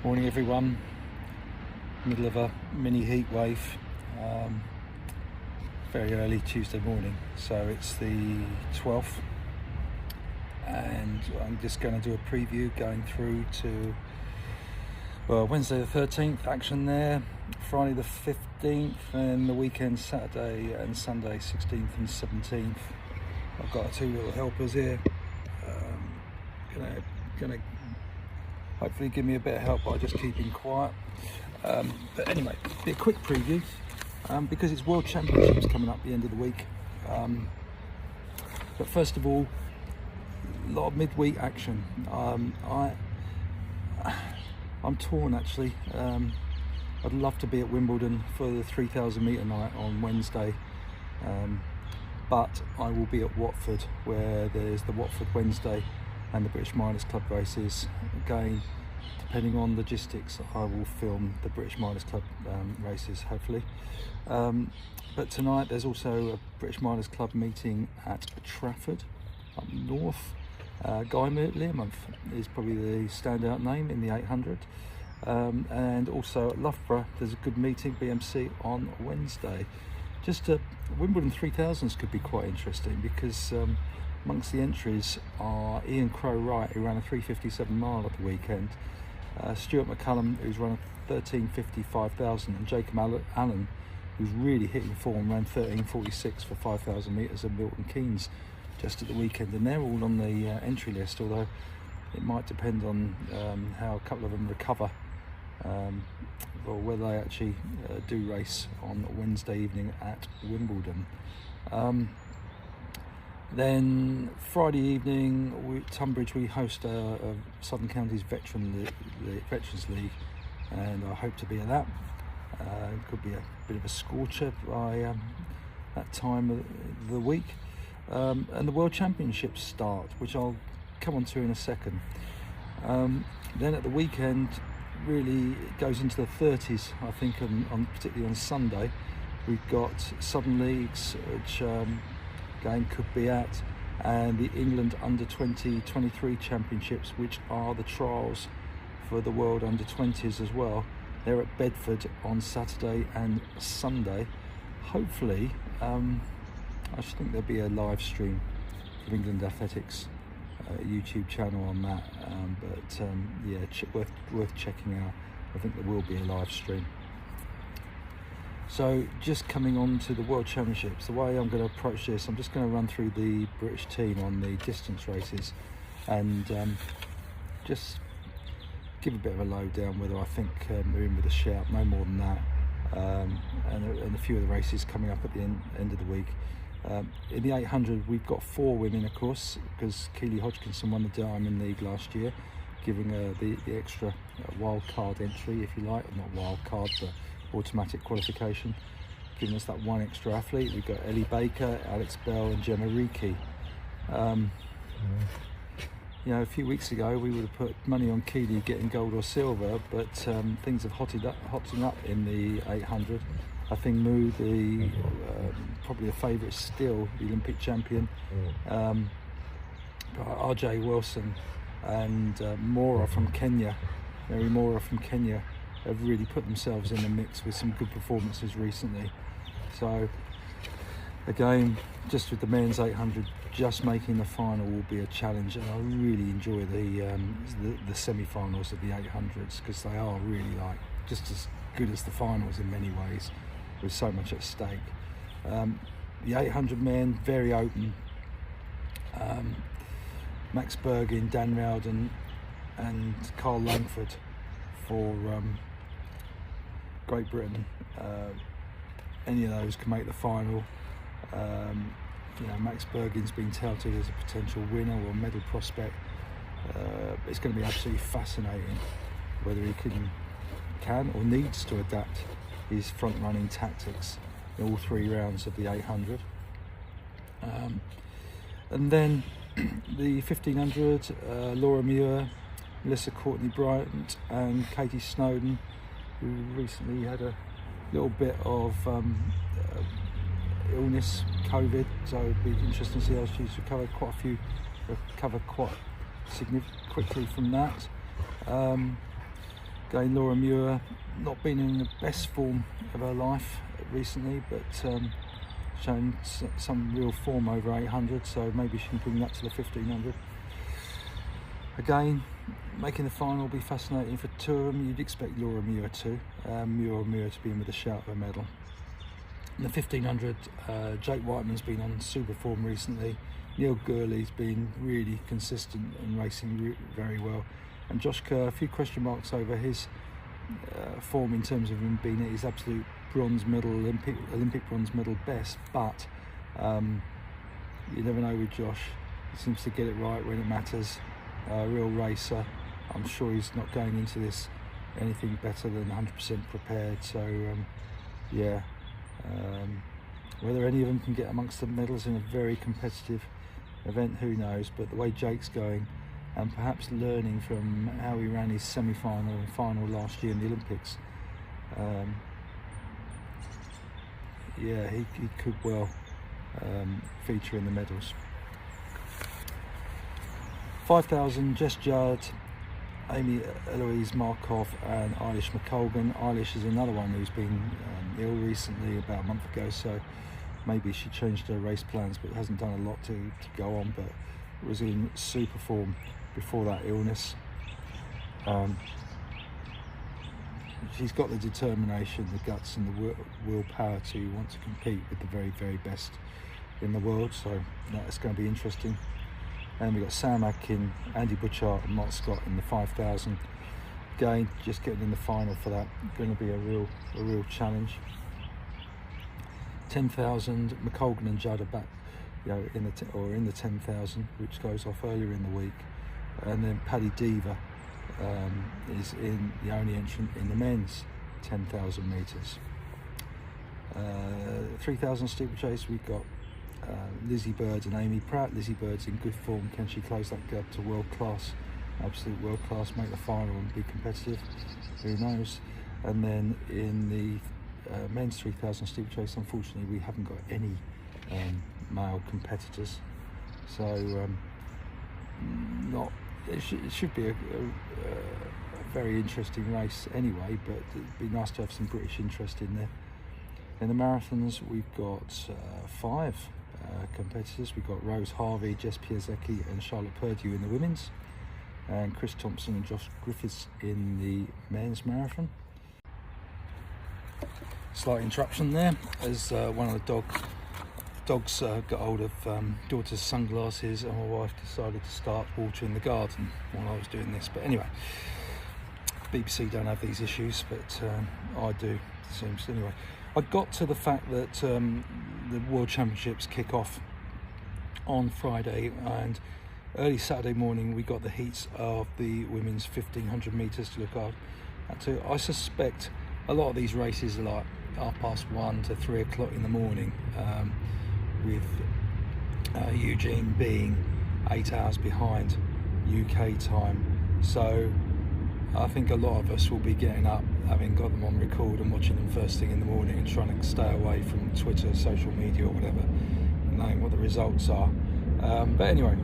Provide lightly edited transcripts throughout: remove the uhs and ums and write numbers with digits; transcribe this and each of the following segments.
Morning everyone, middle of a mini heat wave, very early Tuesday morning, so it's the 12th and I'm just going to do a preview going through to Wednesday the 13th, action there, Friday the 15th, and the weekend Saturday and Sunday 16th and 17th. I've got two little helpers here, gonna hopefully give me a bit of help by just keeping quiet. But anyway, be a quick preview because it's World Championships coming up the end of the week. But first of all, a lot of midweek action. I'm torn actually. I'd love to be at Wimbledon for the 3,000 metre night on Wednesday, but I will be at Watford where there's the Watford Wednesday and the British Miners Club races. Again, depending on logistics, I will film the British Miners Club races, hopefully. But tonight there's also a British Miners Club meeting at Trafford, up north. Guy Learmonth is probably the standout name in the 800. And also at Loughborough, there's a good meeting, BMC, on Wednesday. Wimbledon 3000s could be quite interesting because amongst the entries are Ian Crowe-Wright, who ran a 3:57 mile at the weekend, Stuart McCullum, who's run a 13:55,000, and Jacob Allen, who's really hitting form, ran 13:46 for 5,000 metres at Milton Keynes just at the weekend, and they're all on the entry list, although it might depend on how a couple of them recover, or whether they actually do race on Wednesday evening at Wimbledon. Then Friday evening, Tunbridge, we host a Southern Counties Veterans League, and I hope to be at that. It could be a bit of a scorcher by that time of the week. And the World Championships start, which I'll come on to in a second. Then at the weekend, really it goes into the 30s, I think, particularly on Sunday. We've got Southern Leagues, which game could be at, and the England Under-20 23 Championships, which are the trials for the World Under-20s as well. They're at Bedford on Saturday and Sunday. Hopefully, I should think there'll be a live stream for England Athletics YouTube channel on that, worth checking out. I think there will be a live stream. So just coming on to the World Championships, the way I'm going to approach this, I'm just going to run through the British team on the distance races and just give a bit of a lowdown whether I think they're in with a shout, no more than that, and a few of the races coming up at the end of the week. In the 800 we've got 4 women, of course, because Keely Hodgkinson won the Diamond League last year, giving the extra wild card entry, if you like, or not wild card, but automatic qualification, giving us that one extra athlete. We've got Ellie Baker, Alex Bell and Gemma Reekie. A few weeks ago we would have put money on Keely getting gold or silver, but things have hotted up in the 800. I think Moo, probably the favourite still, the Olympic champion, RJ Wilson and Mary Mora from Kenya, have really put themselves in the mix with some good performances recently. So again, just with the men's 800, just making the final will be a challenge, and I really enjoy the semi-finals of the 800s because they are really just as good as the finals in many ways, with so much at stake. The 800 men, very open. Max Bergin, Dan Rowden and Carl Langford for Great Britain. Any of those can make the final. Max Bergin's been touted as a potential winner or medal prospect. It's going to be absolutely fascinating whether he can or needs to adapt his front-running tactics in all 3 rounds of the 800. And then the 1500, Laura Muir, Melissa Courtney-Bryant and Katie Snowden, who recently had a little bit of illness, COVID, so it'd be interesting to see how she's recovered. Recovered quite quickly from that. Again, Laura Muir, not been in the best form of her life recently, but shown some real form over 800, so maybe she can bring that to the 1500. Again, making the final will be fascinating for two of them. You'd expect Laura Muir too. Muir to be in with a shout of a medal. In the 1500, Jake Whiteman's been on super form recently. Neil Gurley's been really consistent and racing very well. And Josh Kerr, a few question marks over his form in terms of him being at his absolute bronze medal, Olympic bronze medal best. But you never know with Josh. He seems to get it right when it matters. Real racer. I'm sure he's not going into this anything better than 100% prepared. So yeah, whether any of them can get amongst the medals in a very competitive event, who knows. But the way Jake's going, and perhaps learning from how he ran his semi-final and final last year in the Olympics, yeah, he could well feature in the medals. 5,000, Jess Judd, Amy Eloise Markov and Eilish McColgan. Eilish is another one who's been ill recently, about a month ago, so maybe she changed her race plans, but hasn't done a lot to go on, but was in super form before that illness. She's got the determination, the guts and the willpower to want to compete with the very, very best in the world, so that's going to be interesting. And we've got Sam Atkin, Andy Butchart and Mark Scott in the 5,000. Again, just getting in the final for that, going to be a real challenge. 10,000, McColgan and Judd are back, in the 10,000, which goes off earlier in the week. And then Paddy Diva is in the only entrant in the men's 10,000 metres. 3,000 steeplechase, we've got Lizzie Bird and Amy Pratt. Lizzie Bird's in good form. Can she close that gap to world class, absolute world class, make the final and be competitive? Who knows? And then in the men's 3,000 steeplechase, unfortunately we haven't got any male competitors, so it should be a very interesting race anyway, but it'd be nice to have some British interest in there. In the marathons, we've got 5 competitors. We've got Rose Harvey, Jess Piasecki and Charlotte Purdue in the women's, and Chris Thompson and Josh Griffiths in the men's marathon. Slight interruption there as one of the dogs got hold of daughter's sunglasses, and my wife decided to start watering the garden while I was doing this. But anyway, BBC don't have these issues, but I do, it seems. Anyway, I got to the fact that the World Championships kick off on Friday, and early Saturday morning we got the heats of the women's 1500 metres to look at. I suspect a lot of these races are like 1:30 to 3 o'clock in the morning, with Eugene being 8 hours behind UK time. So I think a lot of us will be getting up, having got them on record and watching them first thing in the morning and trying to stay away from Twitter, social media or whatever, knowing what the results are. But anyway,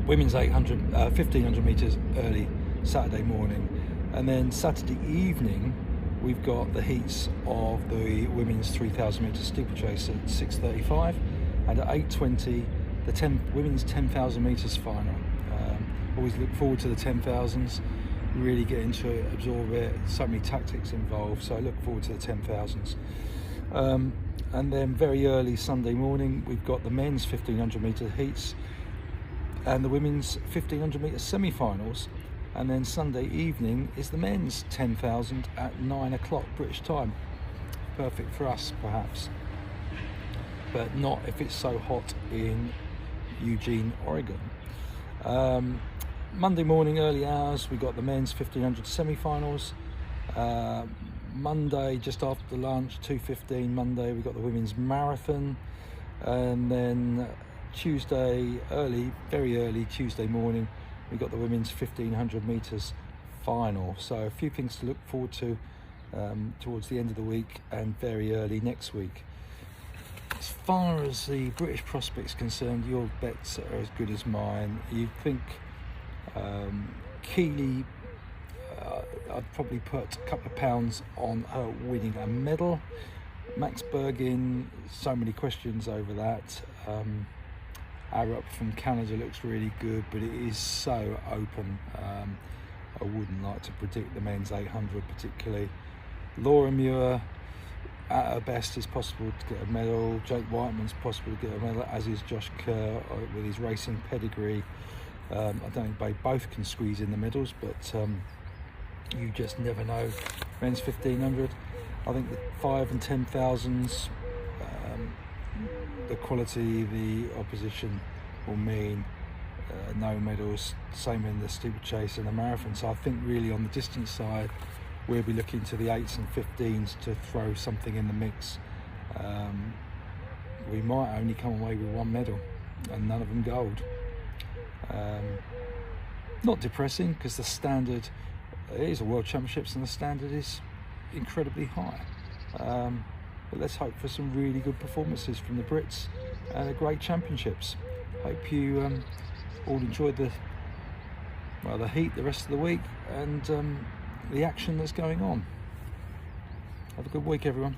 women's 1500 metres early Saturday morning, and then Saturday evening we've got the heats of the women's 3,000 metre steeplechase at 6:35, and at 8:20 the women's 10,000 metres final. Always look forward to the 10,000s, really get into it, absorb it, so many tactics involved, so I look forward to the 10,000s. And then very early Sunday morning we've got the men's 1500 metre heats and the women's 1500 metre semi-finals, and then Sunday evening is the men's 10,000 at 9 o'clock British time. Perfect for us perhaps, but not if it's so hot in Eugene, Oregon. Monday morning early hours we got the men's 1500 semi-finals. Monday just after lunch, 2:15 Monday, we got the women's marathon, and then Tuesday very early Tuesday morning we got the women's 1500 metres final. So a few things to look forward to towards the end of the week and very early next week. As far as the British prospects concerned, your bets are as good as mine. You think Keeley I'd probably put a couple of pounds on her winning a medal. Max Bergin, so many questions over that. Arup from Canada looks really good, but it is so open. I wouldn't like to predict the men's 800 particularly. Laura Muir, at her best, is possible to get a medal. Jake Whiteman's possible to get a medal, as is Josh Kerr with his racing pedigree. I don't think they both can squeeze in the medals, but you just never know. Men's 1500, I think the 5 and 10,000s, the quality, the opposition will mean no medals. Same in the steeplechase and the marathon. So I think really on the distance side, we'll be looking to the 8s and 15s to throw something in the mix. We might only come away with one medal, and none of them gold. Not depressing, because the standard, it is a World Championships and the standard is incredibly high. But let's hope for some really good performances from the Brits and a great championships. Hope you all enjoyed the heat the rest of the week and the action that's going on. Have a good week, everyone.